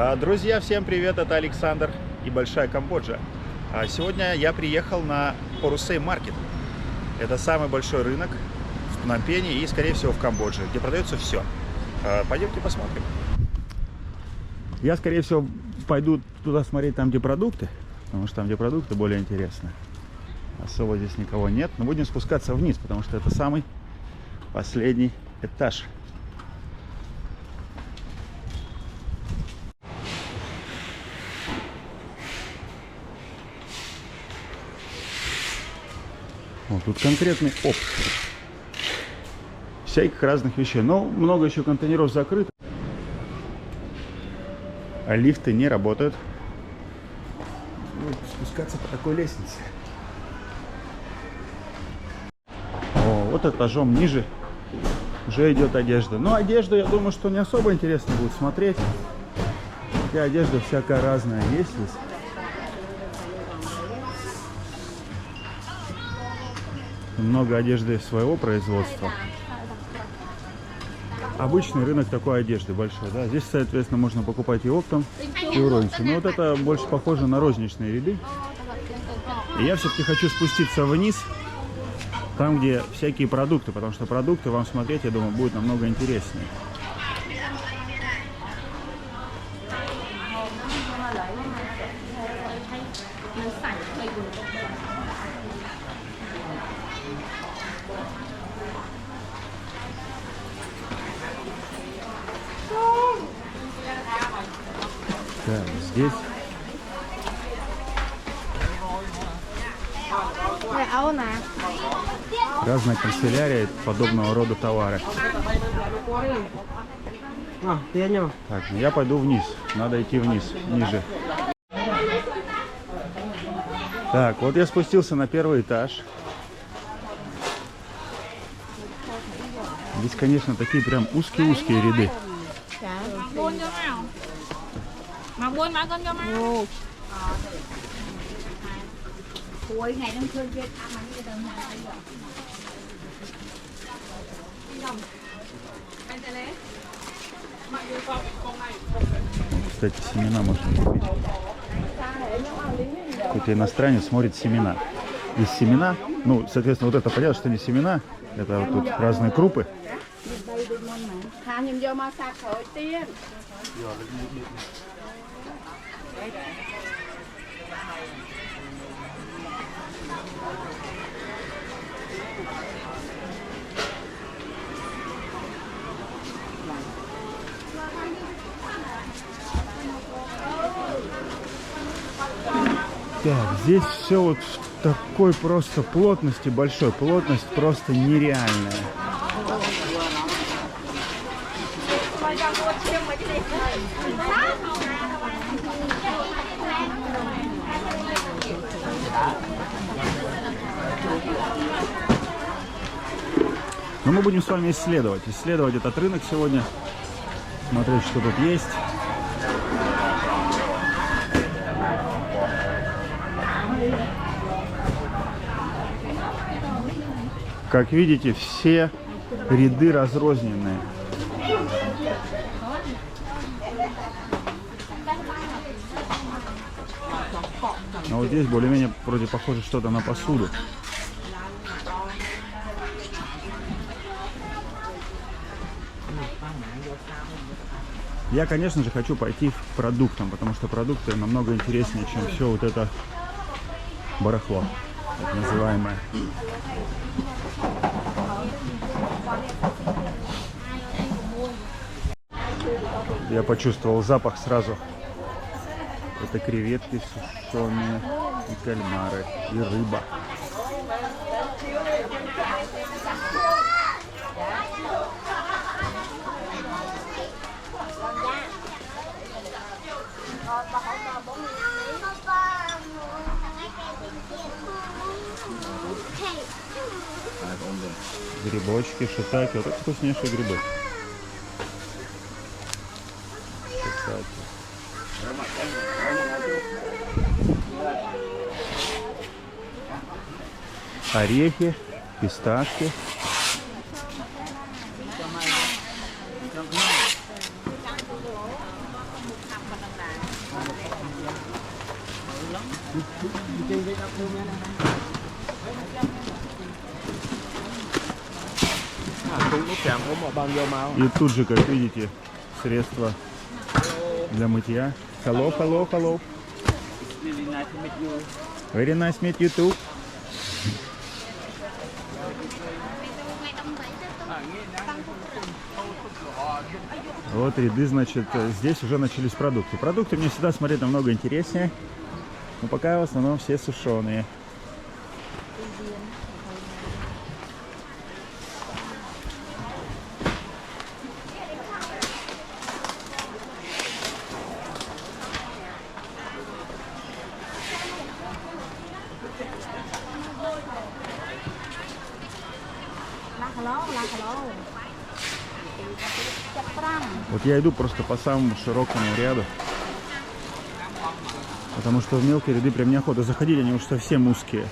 Друзья, всем привет, это Александр и Большая Камбоджа. Сегодня я приехал на Порусей Маркет. Это самый большой рынок в Пномпене и, скорее всего, в Камбодже, где продается все. Пойдемте посмотрим. Я, скорее всего, пойду туда смотреть, там, где продукты, потому что там, где продукты, более интересно. Особо здесь никого нет, но будем спускаться вниз, потому что это самый последний этаж. Вот тут конкретный опт всяких разных вещей, но много еще контейнеров закрыто, а лифты не работают. Будем спускаться по такой лестнице. Вот этажом ниже уже идет одежда. Но одежду, я думаю, что не особо интересно будет смотреть. Хотя одежда всякая разная есть здесь. Много одежды своего производства. Обычный рынок такой одежды большой, да. Здесь, соответственно, можно покупать и оптом, и в рознице. Но вот это больше похоже на розничные ряды. И я все-таки хочу спуститься вниз, там, где всякие продукты, потому что продукты вам смотреть, я думаю, будет намного интереснее. Так, здесь разная канцелярия, подобного рода товары. Так, ну я пойду вниз. Надо идти вниз, ниже. Так, вот я спустился на первый этаж. Здесь, конечно, такие прям узкие-узкие ряды. Кстати, семена можно купить. Какой-то иностранец смотрит семена. Из семена, ну, соответственно, вот это понятно, что не семена, это вот тут разные крупы. Так, здесь все вот в такой просто плотности, большой плотность, просто нереальная. Но мы будем с вами исследовать этот рынок сегодня, смотреть, что тут есть. Как видите, все ряды разрозненные. А вот здесь более-менее вроде похоже что-то на посуду. Я, конечно же, хочу пойти к продуктам, потому что продукты намного интереснее, чем все вот это барахло, так называемое. Я почувствовал запах сразу. Это креветки сушеные, и кальмары, и рыба. Грибочки, шитаки. Вот это вкуснейшие грибы. Шитаки. Орехи, фисташки. И тут же, как видите, средства для мытья. Hello, hello, hello. Very nice to meet you too. Вот ряды, значит, здесь уже начались продукты. Продукты мне всегда смотреть намного интереснее, но пока в основном все сушеные. Вот я иду просто по самому широкому ряду, потому что в мелкие ряды прям неохота заходить, они уж совсем узкие.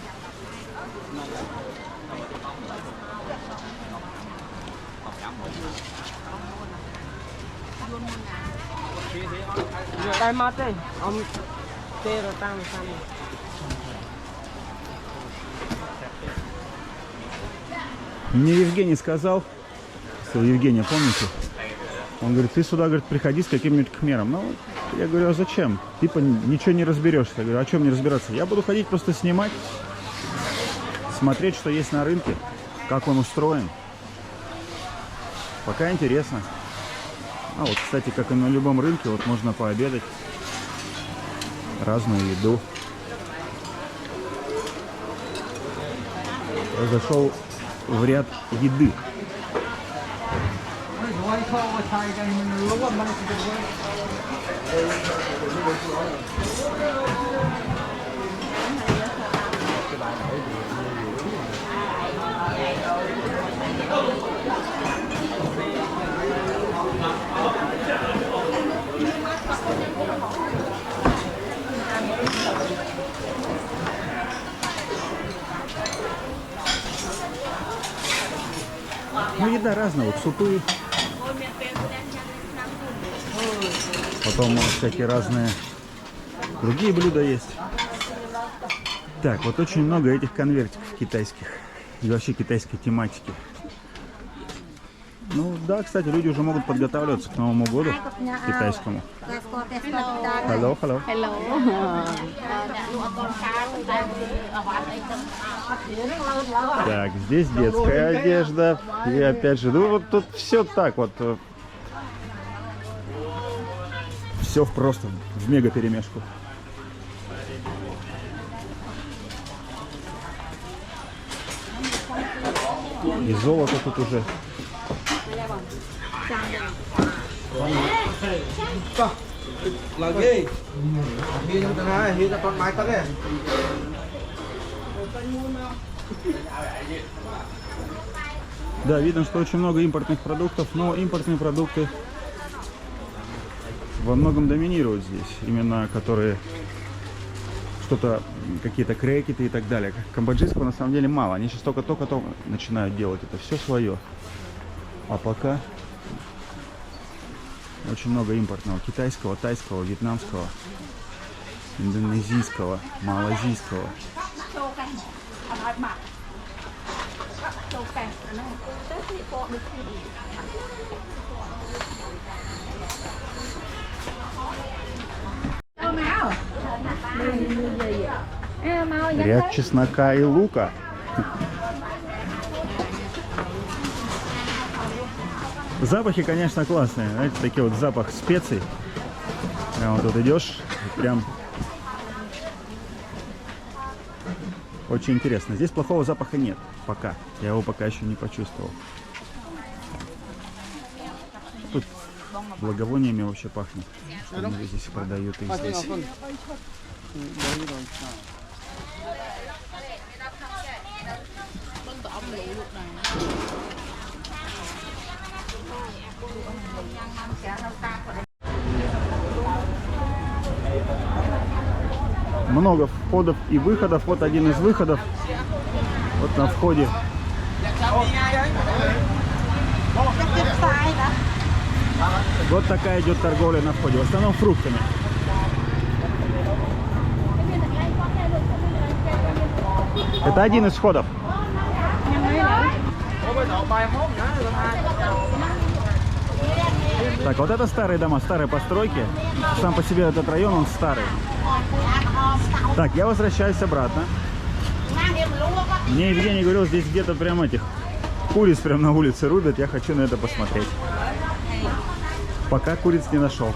Мне Евгений сказал, что Евгения, помните? Он говорит, ты сюда, говорит, приходи с каким-нибудь кхмером. Ну, я говорю, а зачем? Типа ничего не разберешься. Я говорю, а чем мне разбираться? Я буду ходить просто снимать, смотреть, что есть на рынке, как он устроен. Пока интересно. А вот, кстати, как и на любом рынке, вот можно пообедать. Разную еду. Я зашел в ряд еды. Ну, еда разная, вот супы, потом всякие разные другие блюда есть. Так, вот очень много этих конвертиков китайских и вообще китайской тематики. Ну да, кстати, люди уже могут подготавливаться к Новому году китайскому. Hello, hello. Hello. Так, здесь детская одежда. И опять же, ну вот тут все так вот. Все просто в мега перемешку. И золото тут уже. Да, видно, что очень много импортных продуктов, но импортные продукты во многом доминируют здесь. Именно которые что-то, какие-то крекеты и так далее. Камбоджийского на самом деле мало. Они сейчас только-только начинают делать это. Все свое. А пока очень много импортного. Китайского, тайского, вьетнамского, индонезийского, малазийского. Ряд чеснока и лука. Запахи, конечно, классные. Знаете, такие вот запах специй. Прям вот тут идешь, прям очень интересно. Здесь плохого запаха нет пока. Я его пока еще не почувствовал. Тут благовониями вообще пахнет. Что они здесь продают и здесь. Много входов и выходов. Вот один из выходов. Вот на входе. Вот такая идет торговля на входе. В основном фруктами. Это один из входов. Так, вот это старые дома, старые постройки. Сам по себе этот район, он старый. Так, я возвращаюсь обратно. Мне Евгений говорил, здесь где-то прям этих куриц прям на улице рубят. Я хочу на это посмотреть. Пока куриц не нашел.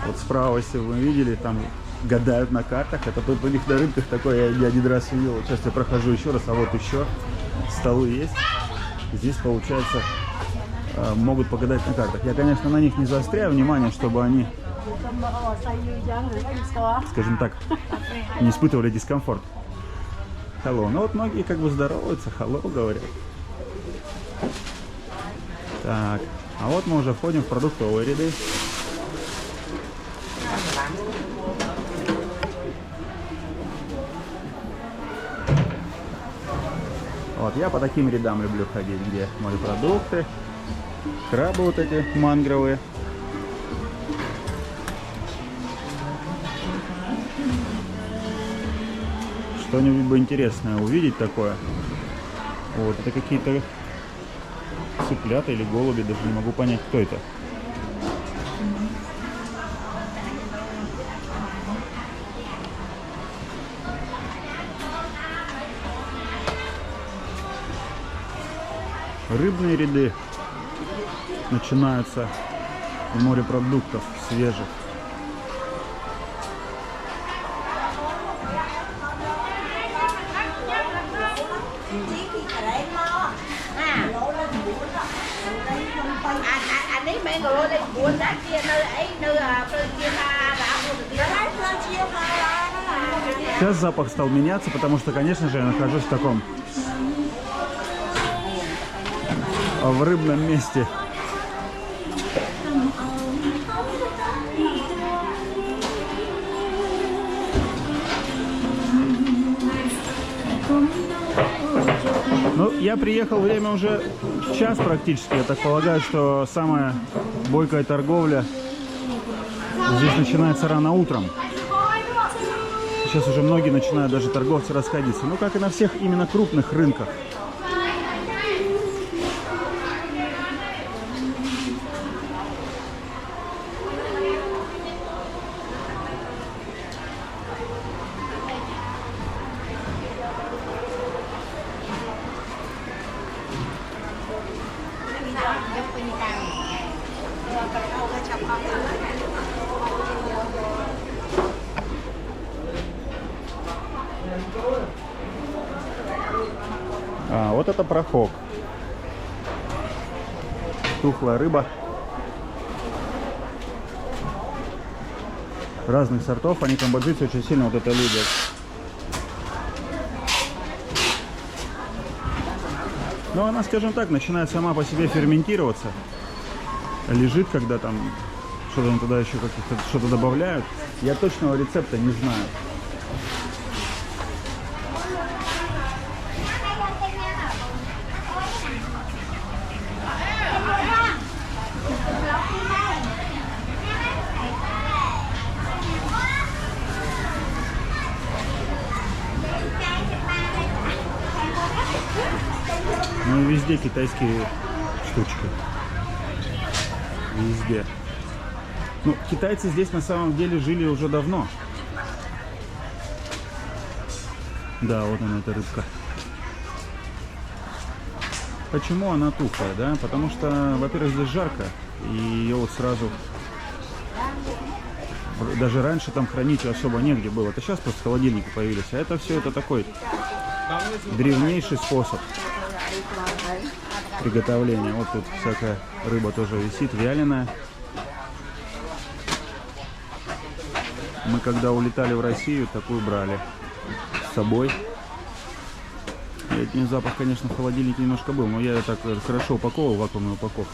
Вот справа, если вы видели, там гадают на картах. Это тут у них на рынках такое, я один раз видел. Сейчас я прохожу еще раз, а вот еще столы есть. Здесь, получается, могут погадать на картах. Я, конечно, на них не заостряю внимание, чтобы они, скажем так, не испытывали дискомфорт. Hello. Ну вот многие как бы здороваются, hello говорят. Так, а вот мы уже входим в продуктовые ряды. Вот, я по таким рядам люблю ходить, где морепродукты, крабы вот эти мангровые. Что-нибудь бы интересное увидеть такое. Вот, это какие-то цыплята или голуби, даже не могу понять, кто это. Рыбные ряды начинаются в морепродуктов свежих. Сейчас запах стал меняться, потому что, конечно же, я нахожусь в таком в рыбном месте. Ну, я приехал, время уже час практически. Я так полагаю, что самая бойкая торговля здесь начинается рано утром. Сейчас уже многие начинают даже торговцы расходиться. Ну, как и на всех именно крупных рынках. А, вот это прохок. Тухлая рыба. Разных сортов. Они камбоджийцы очень сильно вот это любят. Но она, скажем так, начинает сама по себе ферментироваться. Лежит, когда там что-то туда еще каких-то что-то добавляют. Я точного рецепта не знаю. Ну и везде китайские штучки. Везде. Ну, китайцы здесь на самом деле жили уже давно. Да, вот она, эта рыбка. Почему она тухлая, да? Потому что, во-первых, здесь жарко, и ее вот сразу... Даже раньше там хранить особо негде было. Это сейчас просто холодильники появились. А это все, это такой древнейший способ приготовления. Вот тут всякая рыба тоже висит, вяленая. Мы когда улетали в Россию, такую брали с собой. И запах, конечно, в холодильнике немножко был, но я так хорошо упаковывал в вакуумную упаковку.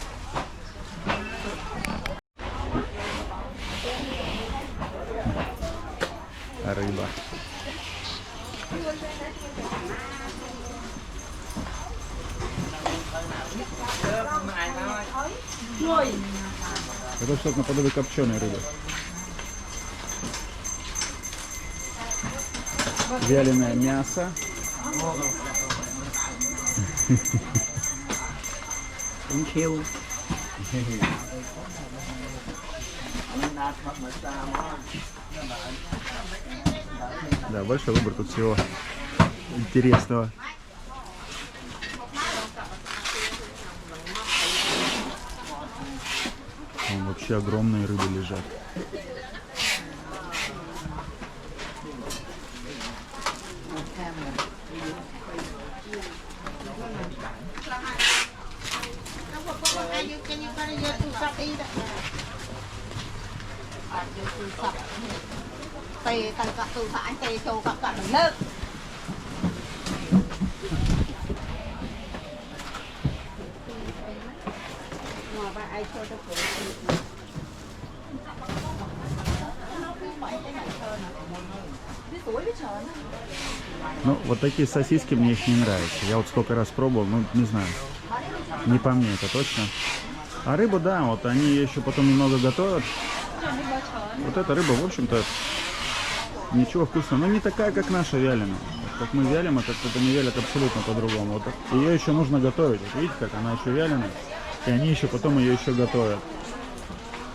Рыба. Это что-то наподобие копченой рыбы. Вяленое мясо. Да, большой выбор тут всего интересного. Там вообще огромные рыбы лежат. Ну, вот такие сосиски мне их не нравятся. Я вот сколько раз пробовал, ну, не знаю. Не по мне это точно. А рыбу, да, вот они ее еще потом немного готовят. Вот эта рыба, в общем-то, ничего вкусного. Но не такая, как наша вяленая. Как мы вялим, это не вялят абсолютно по-другому. Вот ее еще нужно готовить. Вот видите, как она еще вяленая. И они еще потом ее еще готовят.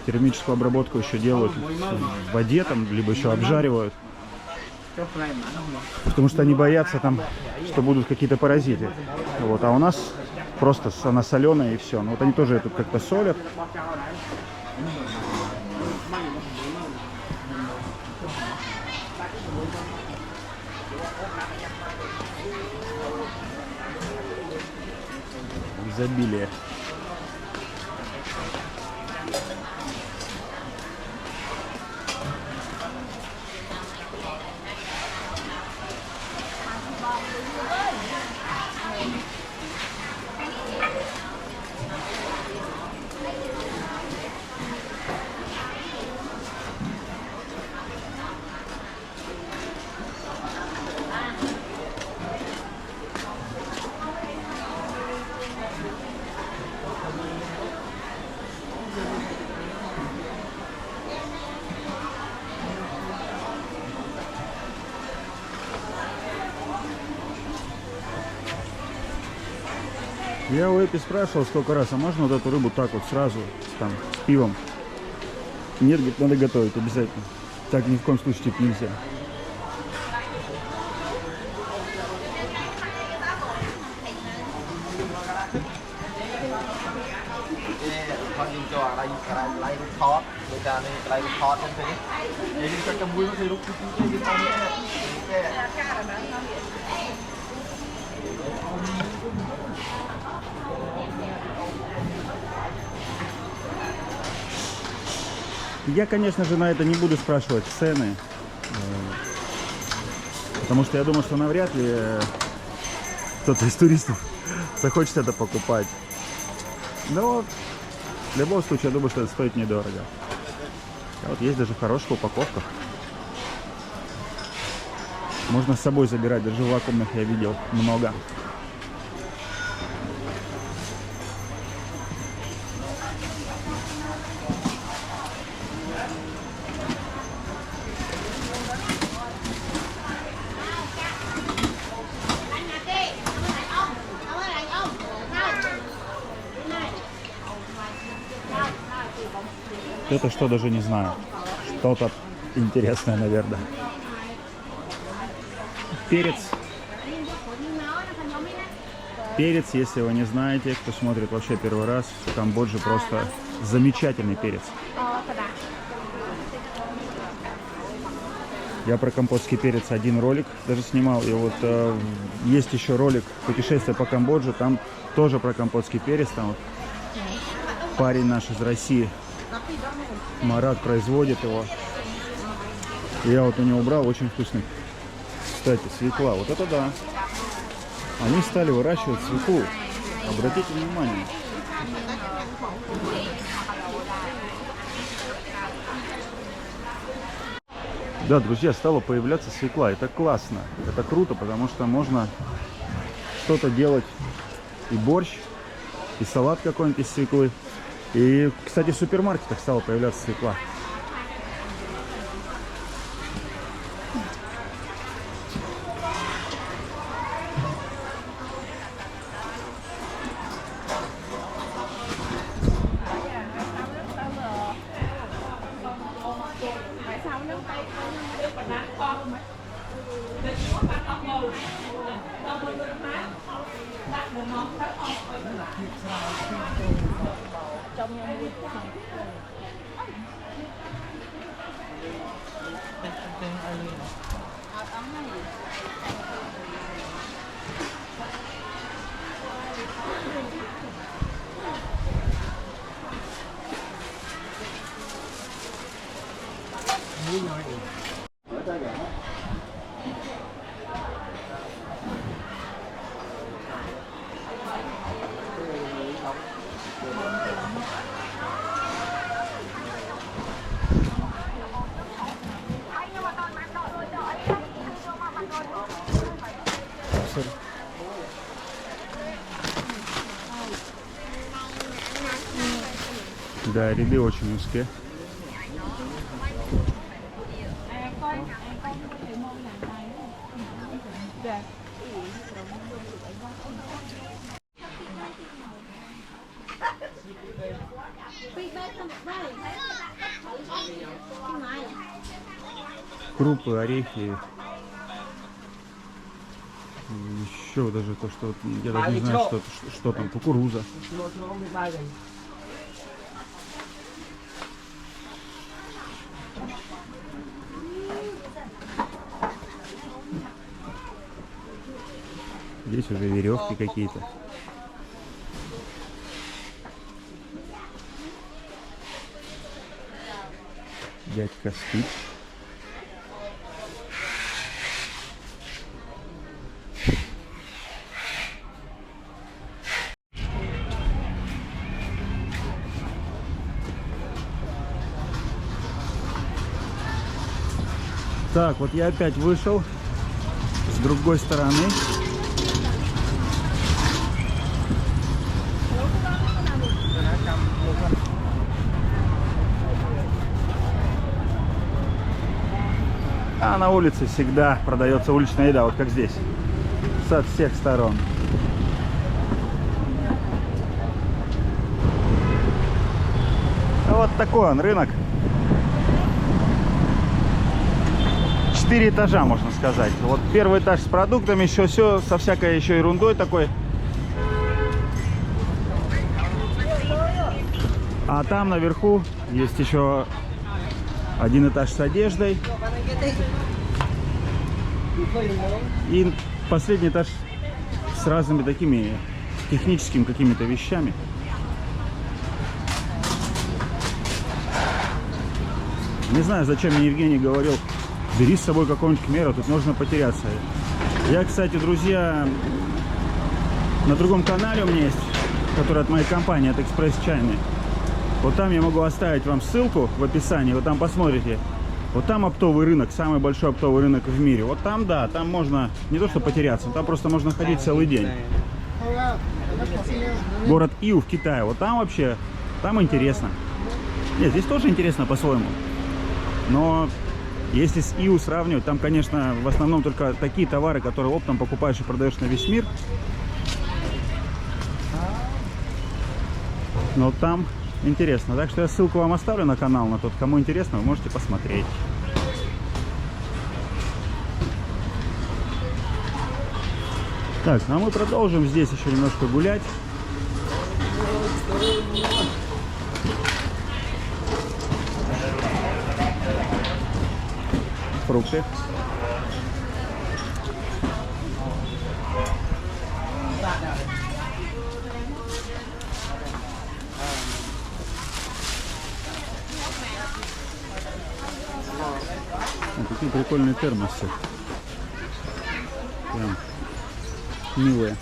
Термическую обработку еще делают в воде, там, либо еще обжаривают. Потому что они боятся там, что будут какие-то паразиты. Вот, а у нас просто она соленая и все. Но вот они тоже тут как-то солят. Изобилие. Я у Эпи спрашивал сколько раз, а можно вот эту рыбу так вот сразу, там, с пивом? Нет, говорит, надо готовить обязательно. Так ни в коем случае типа нельзя. Я, конечно же, на это не буду спрашивать цены, потому что я думаю, что навряд ли кто-то из туристов захочет это покупать. Но в любом случае, я думаю, что это стоит недорого. А вот есть даже в хороших упаковках. Можно с собой забирать, даже в вакуумных я видел много. Это что, даже не знаю. Что-то интересное, наверное. Перец. Перец, если вы не знаете, кто смотрит вообще первый раз, в Камбодже просто замечательный перец. Я про камбоджский перец один ролик даже снимал. И вот есть еще ролик «Путешествие по Камбодже». Там тоже про камбоджский перец. Там вот парень наш из России, Марат, производит его. Я вот у него брал, очень вкусный. Кстати, свекла, вот это да. Они стали выращивать свеклу. Обратите внимание. Да, друзья, стала появляться свекла. Это классно, это круто, потому что можно что-то делать, и борщ, и салат какой-нибудь из свеклы. И, кстати, в супермаркетах стала появляться свекла. Да, ряды очень узкие. Крупы, орехи. Еще даже то, что я даже не знаю, что там, кукуруза. Здесь уже веревки какие-то. Дядька спит. Так, вот я опять вышел с другой стороны. А на улице всегда продается уличная еда, вот как здесь, со всех сторон. Вот такой он рынок. 4 этажа, можно сказать. Вот первый этаж с продуктами, еще все со всякой еще ерундой такой. А там наверху есть еще один этаж с одеждой. И последний этаж с разными такими техническими какими-то вещами. Не знаю, зачем мне Евгений говорил, бери с собой какого-нибудь кмера, тут можно потеряться. Я, кстати, друзья, на другом канале у меня есть, который от моей компании, от Экспресс Чайны. Вот там я могу оставить вам ссылку в описании, вы там посмотрите. Вот там оптовый рынок, самый большой оптовый рынок в мире. Вот там, да, там можно не то что потеряться, там просто можно ходить целый день. Город Иу в Китае, вот там вообще, там интересно. Нет, здесь тоже интересно по-своему. Но если с Иу сравнивать, там, конечно, в основном только такие товары, которые оптом покупаешь и продаешь на весь мир. Но там интересно. Так что я ссылку вам оставлю на канал, на тот, кому интересно, вы можете посмотреть. Так, а мы продолжим здесь еще немножко гулять. Фрукты. Вот такие прикольные термосы. Прям милые.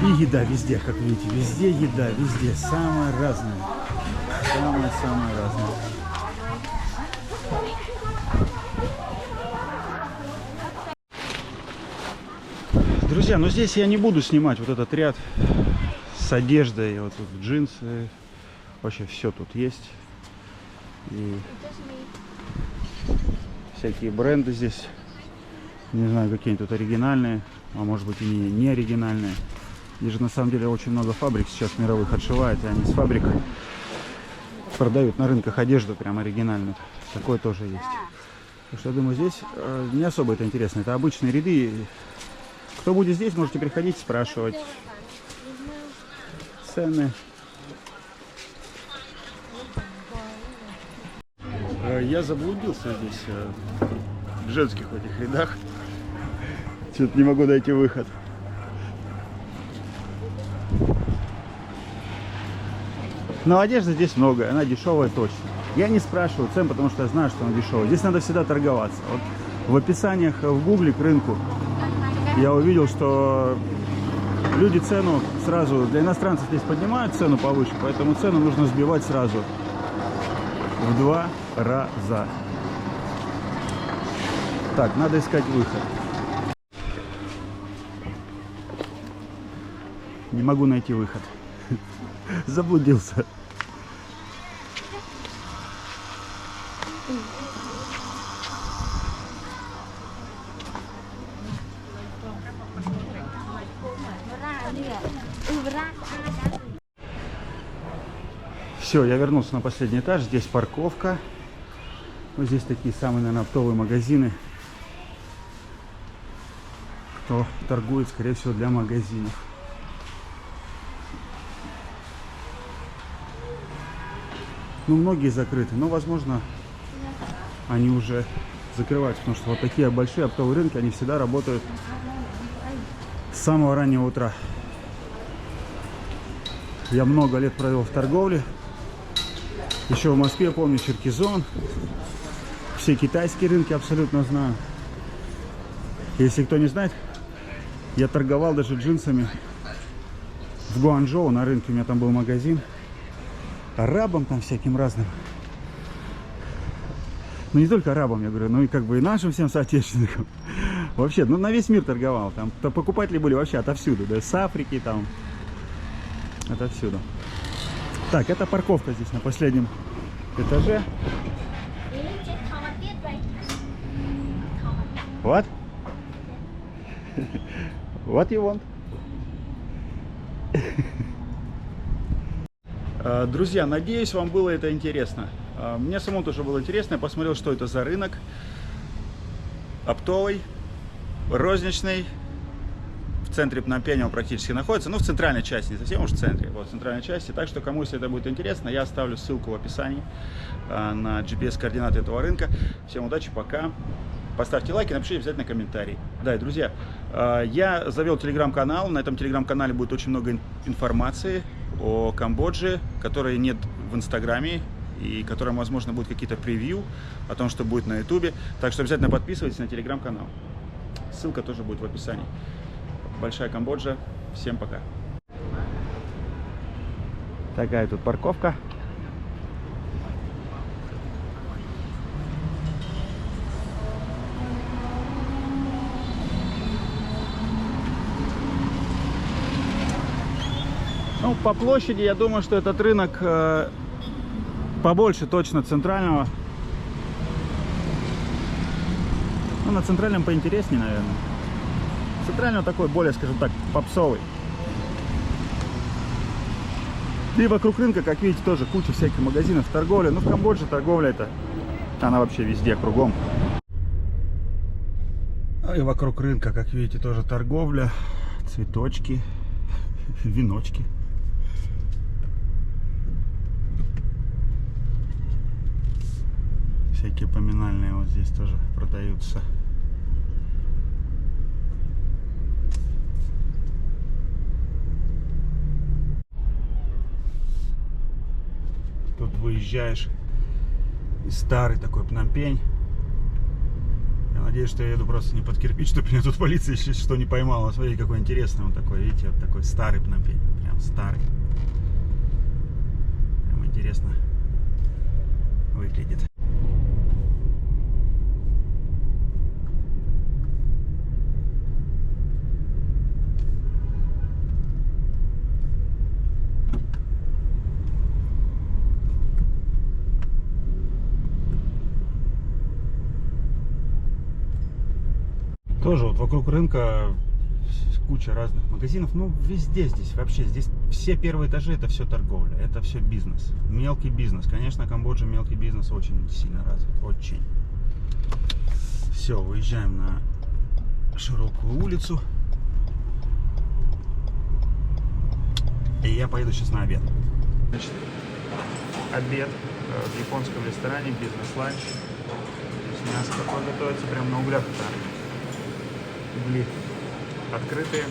И еда везде, как видите, везде еда, везде, самая разная, самая разная. Друзья, но здесь я не буду снимать вот этот ряд с одеждой, вот тут джинсы, вообще все тут есть. И всякие бренды здесь, не знаю, какие тут оригинальные, а может быть и не оригинальные. Здесь же на самом деле очень много фабрик сейчас мировых отшивают, и они с фабрик продают на рынках одежду прям оригинальную. Такое тоже есть. Так что я думаю, здесь не особо это интересно. Это обычные ряды. Кто будет здесь, можете приходить, спрашивать цены. Я заблудился здесь в женских этих рядах. Что-то не могу найти выход. Но одежды здесь много, она дешевая точно. Я не спрашиваю цен, потому что я знаю, что она дешевая. Здесь надо всегда торговаться. Вот в описаниях в гугле к рынку я увидел, что люди цену сразу, для иностранцев здесь поднимают цену повыше, поэтому цену нужно сбивать сразу в 2 раза. Так, надо искать выход. Не могу найти выход. Заблудился. Все, я вернулся на последний этаж. Здесь парковка. Вот здесь такие самые, наверное, оптовые магазины. Кто торгует, скорее всего, для магазинов. Ну, многие закрыты, но, возможно, они уже закрываются, потому что вот такие большие оптовые рынки, они всегда работают с самого раннего утра. Я много лет провел в торговле. Еще в Москве, помню, Черкизон. Все китайские рынки абсолютно знаю. Если кто не знает, я торговал даже джинсами в Гуанчжоу на рынке. У меня там был магазин. Арабам там всяким разным. Ну не только арабам, я говорю, но и как бы и нашим всем соотечественникам. Вообще, ну на весь мир торговал. Там покупатели были вообще отовсюду, да, с Африки там. Отовсюду. Так, это парковка здесь на последнем этаже. What? What you want? Друзья, надеюсь, вам было это интересно. Мне самому тоже было интересно. Я посмотрел, что это за рынок. Оптовый, розничный. В центре Пномпеня он практически находится. Ну, в центральной части, не совсем уж в центре. Вот в центральной части. Так что, кому, если это будет интересно, я оставлю ссылку в описании на GPS-координаты этого рынка. Всем удачи, пока. Поставьте лайки, напишите обязательно комментарий. Да, и, друзья, я завел телеграм-канал. На этом телеграм-канале будет очень много информации о Камбодже, которой нет в Инстаграме и которым, возможно, будут какие-то превью о том, что будет на Ютубе. Так что обязательно подписывайтесь на телеграм-канал. Ссылка тоже будет в описании. Большая Камбоджа. Всем пока. Такая тут парковка. Ну, по площади, я думаю, что этот рынок побольше точно центрального. Ну, на центральном поинтереснее, наверное. Центрального такой более, скажем так, попсовый. И вокруг рынка, как видите, тоже куча всяких магазинов, торговля. Ну, в Камбодже торговля это, она вообще везде, кругом. И вокруг рынка, как видите, тоже торговля, цветочки, веночки. Всякие поминальные вот здесь тоже продаются. вот выезжаешь. И старый такой Пномпень. Я надеюсь, что я еду просто не под кирпич, чтобы меня тут полиция если что не поймала. Смотрите, какой интересный он такой. Видите, вот такой старый Пномпень. Прям старый. Прям интересно выглядит. Тоже вот вокруг рынка куча разных магазинов. Ну, везде здесь, вообще, здесь все первые этажи, это все торговля, это все бизнес. Мелкий бизнес. Конечно, Камбоджа мелкий бизнес очень сильно развит, очень. Все, выезжаем на широкую улицу. И я поеду сейчас на обед. Значит, обед в японском ресторане, бизнес-ланч. Здесь мясо такое готовится прямо на углях. Угли открытые.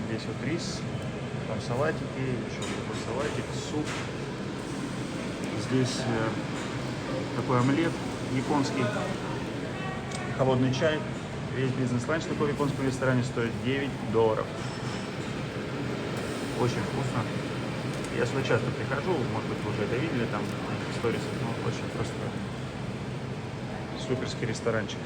Здесь вот рис, там салатики, еще такой салатик, суп. Здесь такой омлет японский, холодный чай. Весь бизнес-ланч такой в японском ресторане стоит $9. Очень вкусно. Я сюда часто прихожу, может быть, вы уже это видели там в сторисах, но очень просто суперский ресторанчик.